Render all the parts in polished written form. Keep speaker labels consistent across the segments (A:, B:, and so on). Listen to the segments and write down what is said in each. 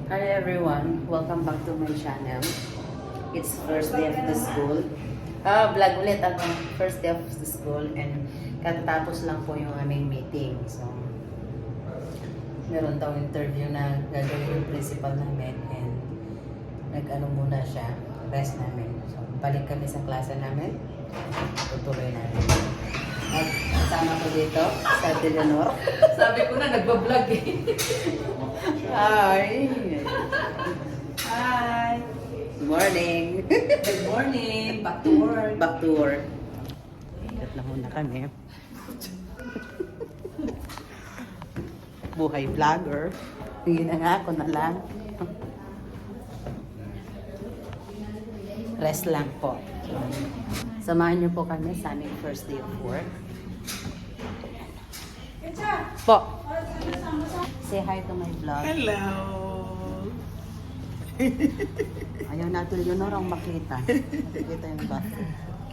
A: Hi everyone, welcome back to my channel. It's first day of the school. Vlog ulit ako. First day of the school and katatapos lang po yung aming meeting. So, meron daw interview na gagawin yung principal namin and nag-ano muna siya, rest namin. So, balik kami sa klase namin. Tutuloy namin. At kasama ko dito, sa Eleanor.
B: Sabi ko na, nagbablog eh.
A: Hi!
B: Hi!
A: Good morning!
B: Good morning! Back to work.
A: Back to work. Ikat na muna kami. Buhay vlogger. Hindi na nga, ako na lang. Rest lang po. Samahan niyo po kami sa aming first day of work. Po. Say hi to my vlog.
C: Hello!
A: Ayaw natin yun orang makita. Makikita yung bus.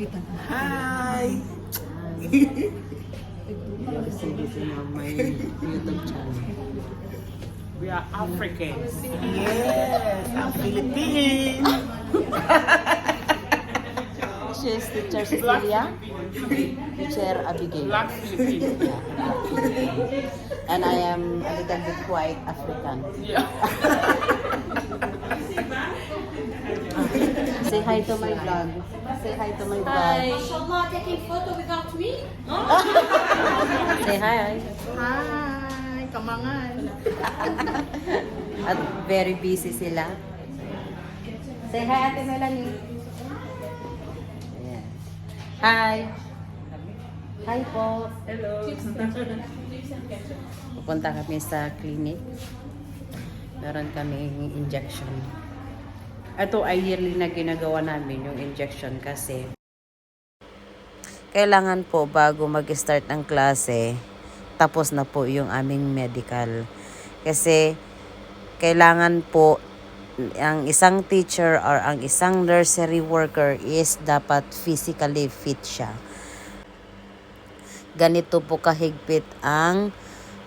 B: Kita na.
C: Hi!
A: Busy na may YouTube channel.
C: We are Africans. Yes! I'm Philippine!
A: She is teacher Cecilia, teacher Abigail.
C: Black Philippine.
A: And I am a little bit white African.
C: Yeah.
A: Say hi to my vlog. Say hi to my vlog.
D: Mashallah, taking photo without me?
A: Say hi.
D: Hi, kamangan.
A: At very busy sila. Say hi, Ate Melanie. Ayan. Hi. Hi po.
C: Hello.
A: Pupunta kami sa clinic. Meron kaming injection. Ito ay yearly na ginagawa namin yung injection kasi kailangan po bago mag-start ang klase, tapos na po yung aming medical. Kasi kailangan po ang isang teacher or ang isang nursery worker is dapat physically fit siya. Ganito po kahigpit ang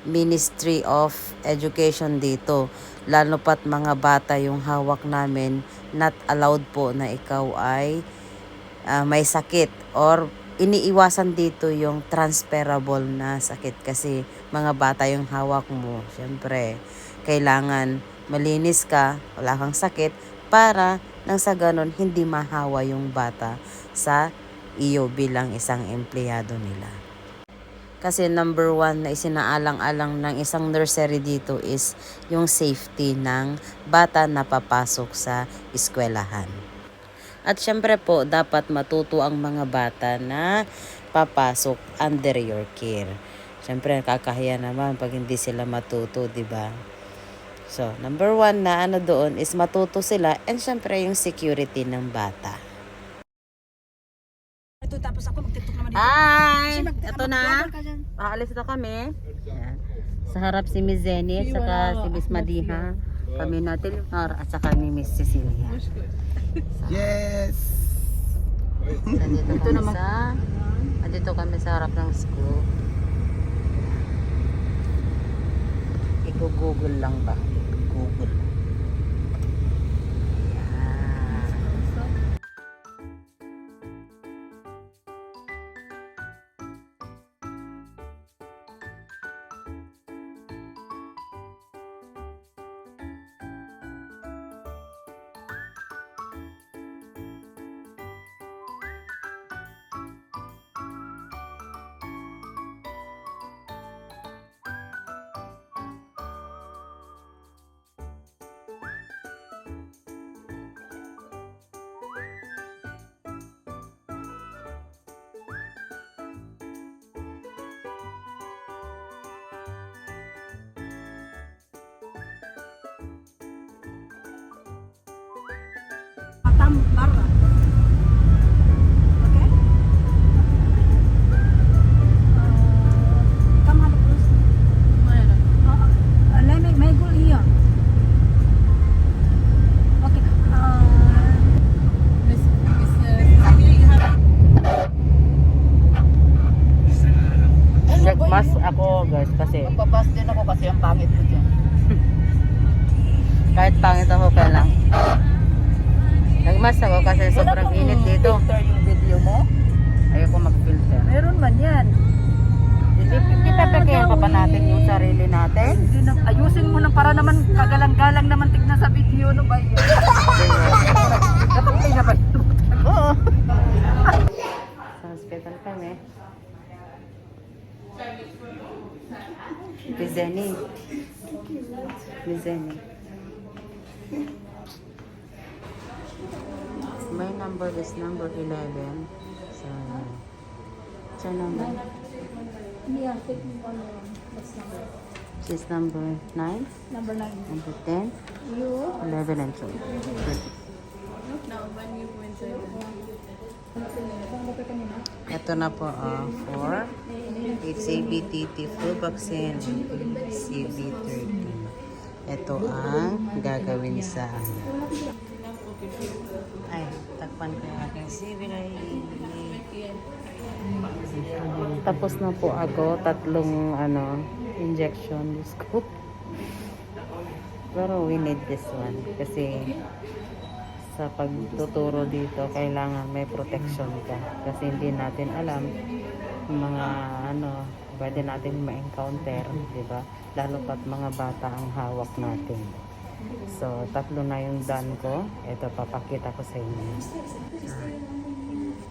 A: Ministry of Education dito. Lalo pat mga bata yung hawak namin, not allowed po na ikaw ay may sakit or iniiwasan dito yung transferable na sakit kasi mga bata yung hawak mo. Siyempre, kailangan malinis ka, wala kang sakit para nang sa ganon hindi mahawa yung bata sa iyo bilang isang empleyado nila. Kasi number one na isinaalang-alang ng isang nursery dito is yung safety ng bata na papasok sa eskwelahan. At syempre po, dapat matuto ang mga bata na papasok under your care. Syempre, kakahiya naman pag hindi sila matuto, di ba? So, number one na ano doon is matuto sila and syempre yung security ng bata.
B: Ito, tapos ako mag-tiktok naman dito.
A: Hi! Ito na. Aalis na kami. Ayan. Sa harap si Miss Zenny, saka si Miss Madiha. Kami natin, at saka ni Miss Cecilia.
C: Yes!
A: Andito kami sa harap ng school. Google lang ba? Google.
D: Matam barra. Okay? Come on, please. Let me go here. Okay.
A: Nagmas ako guys kasi
B: Magpapas din ako kasi ang pangit ko dyan.
A: Kahit pangit ako ka lang. Nagmas ako kasi sobrang init dito.
B: Filter yung video mo?
A: Ayoko mag-filter.
B: Meron man yan.
A: Hindi papakihan pa natin yung sarili natin.
B: Hindi na, ayusin mo na para naman kagalang-galang naman tignan sa video. No ba yun? Dapat kayo na ba yun?
A: Oo. Sa hospital kami. Bizeni. My number is number 11. So, what's your number?
D: Yeah, take me one more. That's number.
A: She's number 9,
D: Number 9.
A: number 10,
D: You?
A: 11, and 12. Ito na po, 4. HCV-TT flu vaccine, HCV-13. Ito ang gagawin sa ay, takpan ko yung aking CV. Tapos na po ako, 3 injection scoop. Pero we need this one kasi sa pagtuturo dito kailangan may protection ka kasi hindi natin alam yung mga pwede natin ma-encounter, di ba? Lalo pat mga bata ang hawak natin. So 3 na yung done ko. Ito papakita ko sa inyo.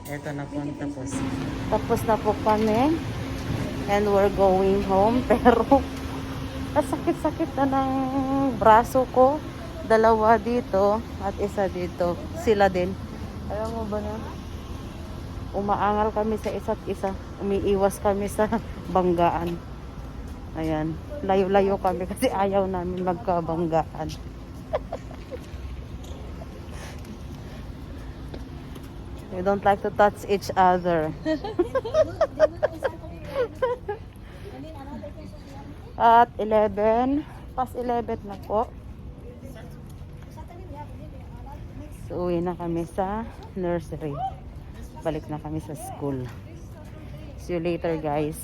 A: Ito na po ang tapos. Tapos na po kami and we're going home pero sakit-sakit na ng braso ko. 2 dito at isa dito. Sila din. Alam mo ba na? Umaangal kami sa isa't isa. Umiiwas kami sa banggaan. Ayan. Layo-layo kami kasi ayaw namin magkabanggaan. We don't like to touch each other. At 11. Past 11 na po. So, uwi na kami sa nursery. Balik na kami sa school. See you later, guys.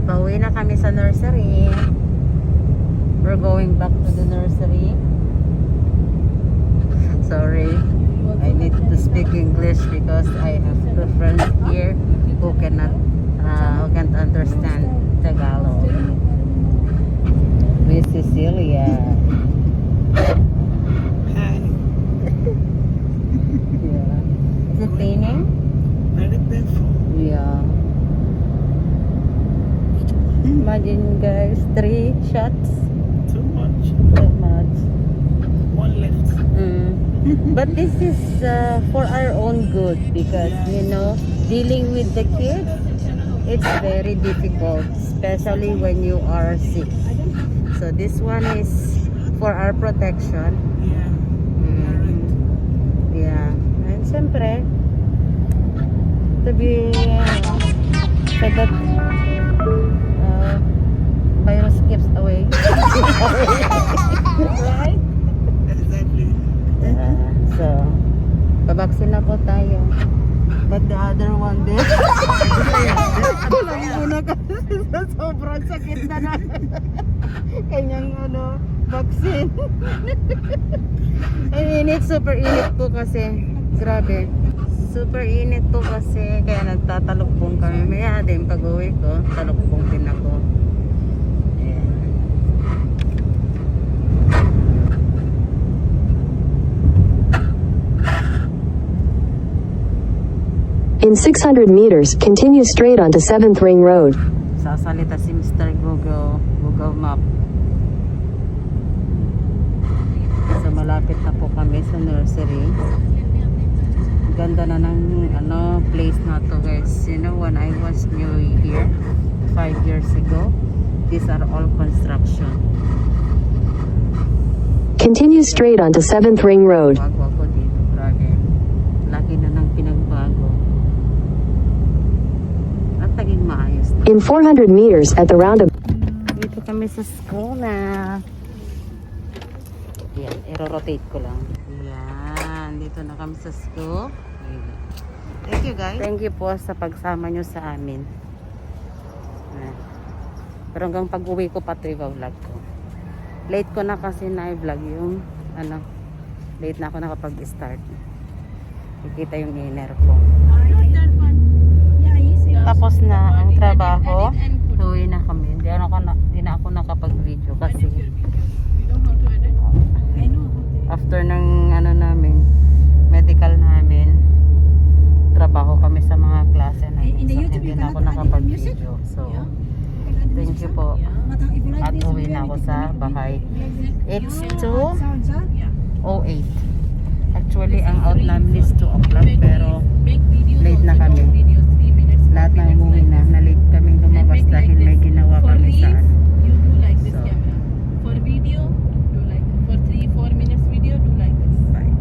A: Pauwi na kami sa nursery. We're going back to the nursery. Sorry. I need to speak English because I have 2 friends here who can't understand Tagalog. Miss Cecilia.
C: Hi.
A: Yeah. Is it paining?
C: Very painful.
A: Yeah. Imagine guys, 3 shots.
C: Too much.
A: Too much.
C: 1 left.
A: But this is for our own good because dealing with the kids, it's very difficult, especially when you are sick. So this one is for our protection.
C: Yeah.
A: Yeah. And syempre, to be so that virus keeps away. Right?
C: Exactly.
A: So, pabaksin na po tayo. But the other one din. Kulang muna kasi sa sobrang sakit na kanyang vaccine. Ang init, super init po kasi. Grabe. Super init po kasi kaya nagtatalokbong kami. Maya din pag uwi ko, talokbong din ako. Ayan.
E: In 600 meters, continue straight onto 7th Ring Road.
A: Sasalita si Mr. Google Map. So malapit na po kami sa nursery. Ganda na ng place na to, guys. When I was new here 5 years ago, these are all construction.
E: Continue straight onto 7th Ring Road.
A: Bago ako dito, grabe. Laki na ng pinagbago. At naging maayos na.
E: In 400 meters at the roundabout.
A: Dito kami sa school na. Yan, i-rotate ko lang. Yan, dito na kami sa school.
B: Thank you guys.
A: Thank you po sa pagsama nyo sa amin. Pero hanggang pag-uwi ko pa ito i-vlog ko. Late ko na kasi na-vlog yung late na ako nakapag-start. Ikita yung inner ko. Tapos na ang trabaho. Uwi na kami. Hindi na ako nakapag-video kasi after ng namin, medical namin, trabaho kami sa mga klase namin. So, hindi na ako nakapag-video. So, thank you po. At uwi na ako sa bahay. It's 2:08. Actually, ang out namin is 2 o'clock pero late na kami. Lahat na umuwi na. Na-late kaming lumabas dahil may ginawa kami sa
F: You do like this
A: So,
F: camera. For video, do like for 3-4 minutes video, do like this.
A: bye.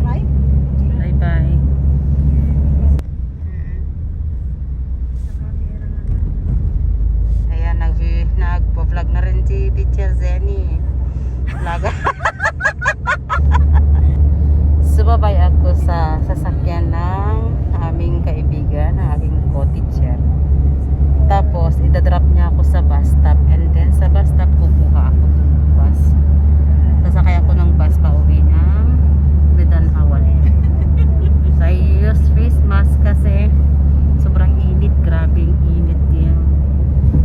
D: Try?
A: Bye-bye. Ayan, nag-vlog na rin si Teacher Zenny. Vlog. Sumabay ako sa sasakyan ng aming kaibigan, ng aking co-teacher. Tapos, idadrop niya ako sa bus stop. And then, sa bus stop, kukuha ako ng bus. Sasakay ako ng bus pa uwi ng Medanhawan. So, I use face mask kasi sobrang init. Grabing init yung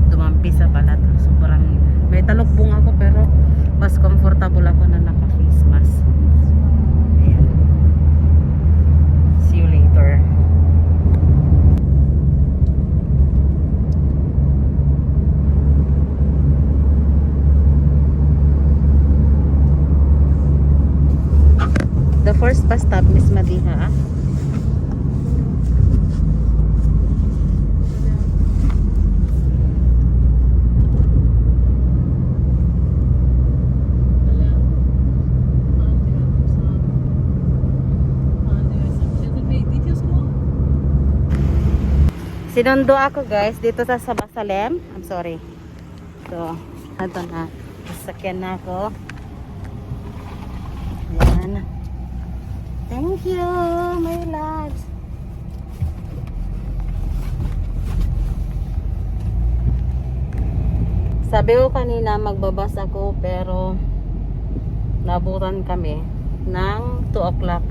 A: dumampi sa balat. Sobrang, may talukbong ako pero mas comfortable ako na naka-face mask. Ayan. See you later. The first bus stop, Miss Madiha. Sinundo ako guys dito sa Sabasalem. I'm sorry. So, ito na. Sasakyan na ako. Ayan. Thank you, my loves. Sabi ko kanina magbabas ako pero nabutan kami ng 2 o'clock.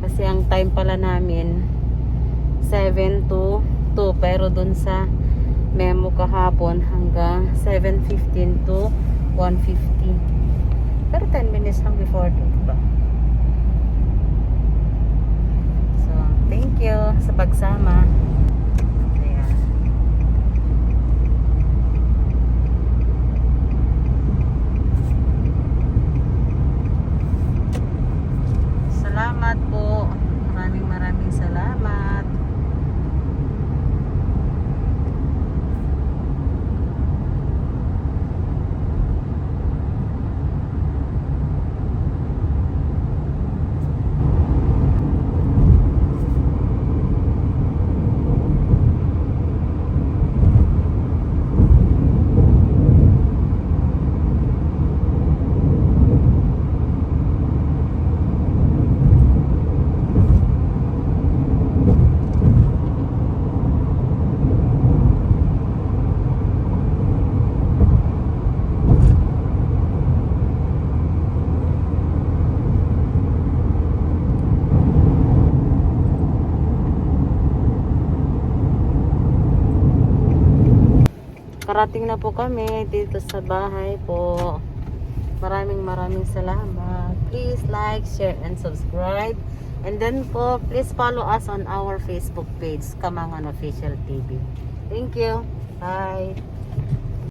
A: Kasi ang time pala namin 7 to 2 pero dun sa memo kahapon hanggang 7:15 to 1:50. Pero 10 minutes lang before 2, diba? So, thank you sa pagsama. Ayan. Salamat po. Maraming salamat. Karating na po kami dito sa bahay po. Maraming salamat. Please like, share, and subscribe. And then po, please follow us on our Facebook page, Kamangan Official TV. Thank you. Bye.